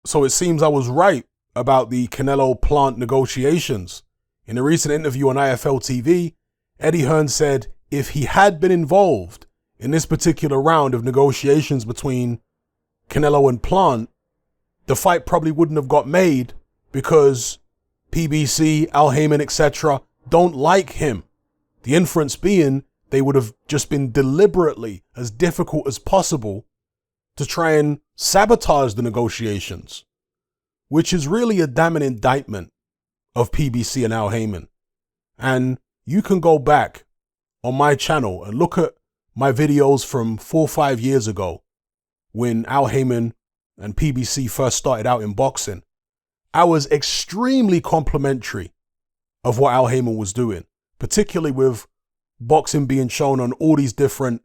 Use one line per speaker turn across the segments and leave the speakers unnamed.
So it seems I was right about the Canelo Plant negotiations. In a recent interview on IFL TV, Eddie Hearn said if he had been involved in this particular round of negotiations between Canelo and Plant, the fight probably wouldn't have got made because PBC, Al Haymon, etc. don't like him. The inference being they would have just been deliberately as difficult as possible to try and sabotage the negotiations, which is really a damning indictment of PBC and Al Haymon. And you can go back on my channel and look at my videos from 4 or 5 years ago when Al Haymon and PBC first started out in boxing. I was extremely complimentary of what Al Haymon was doing, particularly with boxing being shown on all these different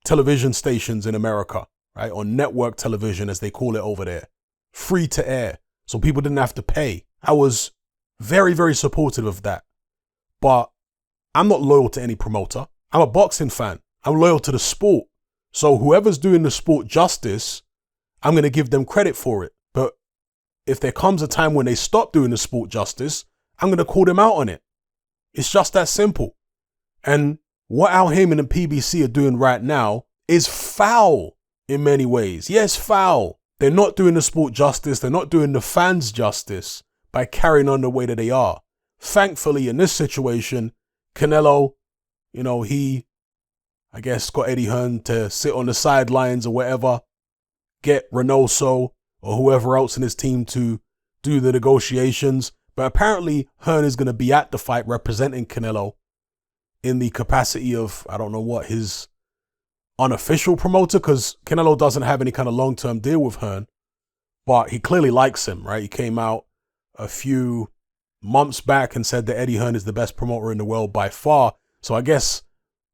television stations in America, right? On network television, as they call it over there. Free to air, so people didn't have to pay. I was very, very supportive of that. But I'm not loyal to any promoter. I'm a boxing fan. I'm loyal to the sport. So whoever's doing the sport justice, I'm going to give them credit for it. But if there comes a time when they stop doing the sport justice, I'm going to call them out on it. It's just that simple. And what Al Haymon and PBC are doing right now is foul in many ways. Yes, foul. They're not doing the sport justice. They're not doing the fans justice by carrying on the way that they are. Thankfully, in this situation, Canelo, he, I guess, got Eddie Hearn to sit on the sidelines or whatever, get Reynoso or whoever else in his team to do the negotiations. But apparently, Hearn is going to be at the fight representing Canelo in the capacity of, I don't know what, his unofficial promoter, because Canelo doesn't have any kind of long-term deal with Hearn, but he clearly likes him, right? He came out a few months back and said that Eddie Hearn is the best promoter in the world by far. So I guess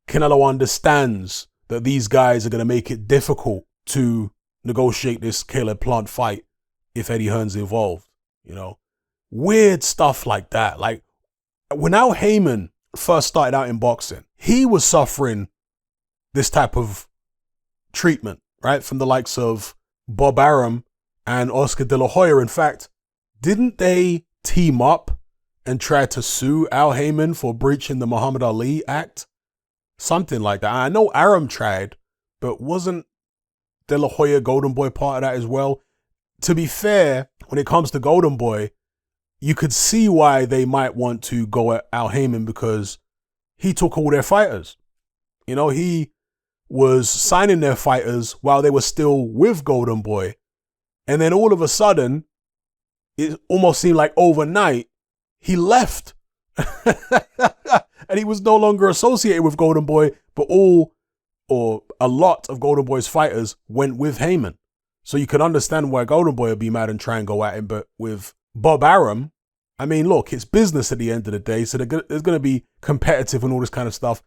Canelo understands that these guys are going to make it difficult to negotiate this Caleb Plant fight if Eddie Hearn's involved, Weird stuff like that. Like when Al Haymon first started out in boxing, he was suffering this type of treatment, right? From the likes of Bob Arum and Oscar De La Hoya. In fact, didn't they team up and try to sue Al Haymon for breaching the Muhammad Ali Act? Something like that. I know Arum tried, but wasn't De La Hoya Golden Boy part of that as well? To be fair, when it comes to Golden Boy, you could see why they might want to go at Al Haymon because he took all their fighters. He was signing their fighters while they were still with Golden Boy. And then all of a sudden, it almost seemed like overnight, he left. And he was no longer associated with Golden Boy, but a lot of Golden Boy's fighters went with Haymon. So you can understand why Golden Boy would be mad and try and go at him. But with Bob Arum, I mean, look, it's business at the end of the day. So there's going to be competitive and all this kind of stuff.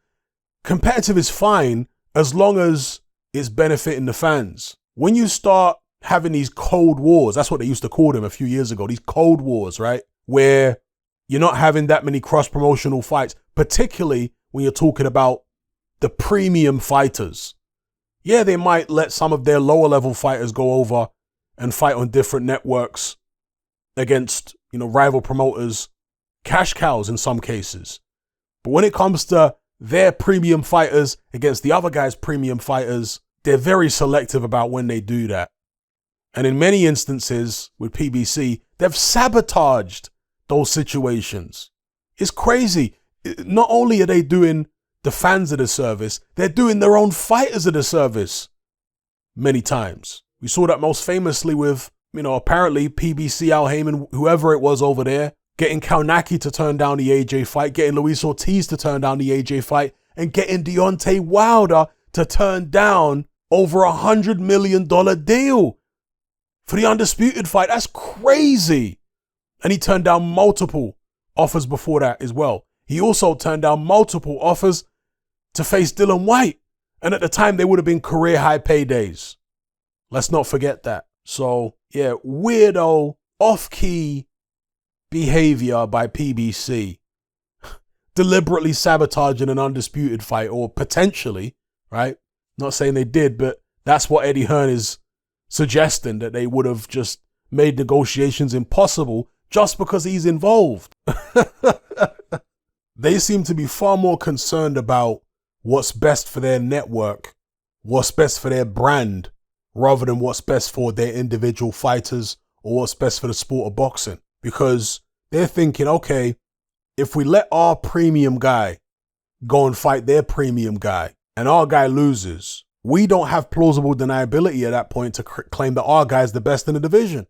Competitive is fine as long as it's benefiting the fans. When you start having these cold wars, that's what they used to call them a few years ago, these cold wars, right? Where you're not having that many cross-promotional fights, particularly when you're talking about the premium fighters. Yeah, they might let some of their lower level fighters go over and fight on different networks against, rival promoters, cash cows in some cases. But when it comes to their premium fighters against the other guy's premium fighters, they're very selective about when they do that. And in many instances with PBC, they've sabotaged those situations. It's crazy. Not only are they doing the fans a disservice, they're doing their own fighters a disservice many times. We saw that most famously with, apparently PBC, Al Haymon, whoever it was over there, getting Kaunaki to turn down the AJ fight, getting Luis Ortiz to turn down the AJ fight, and getting Deontay Wilder to turn down over $100 million deal for the Undisputed fight. That's crazy. And he turned down multiple offers before that as well. He also turned down multiple offers to face Dylan White. And at the time, they would have been career high paydays. Let's not forget that. So, yeah, weirdo, off-key behavior by PBC. Deliberately sabotaging an Undisputed fight, or potentially, right? Not saying they did, but that's what Eddie Hearn is suggesting, that they would have just made negotiations impossible just because he's involved. They seem to be far more concerned about what's best for their network, what's best for their brand, rather than what's best for their individual fighters or what's best for the sport of boxing. Because they're thinking, okay, if we let our premium guy go and fight their premium guy and our guy loses, we don't have plausible deniability at that point to claim that our guy is the best in the division.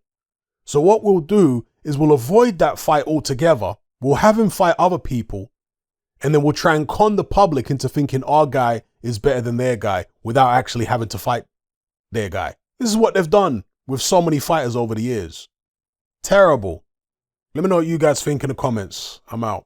So what we'll do is we'll avoid that fight altogether. We'll have him fight other people, and then we'll try and con the public into thinking our guy is better than their guy without actually having to fight their guy. This is what they've done with so many fighters over the years. Terrible. Let me know what you guys think in the comments. I'm out.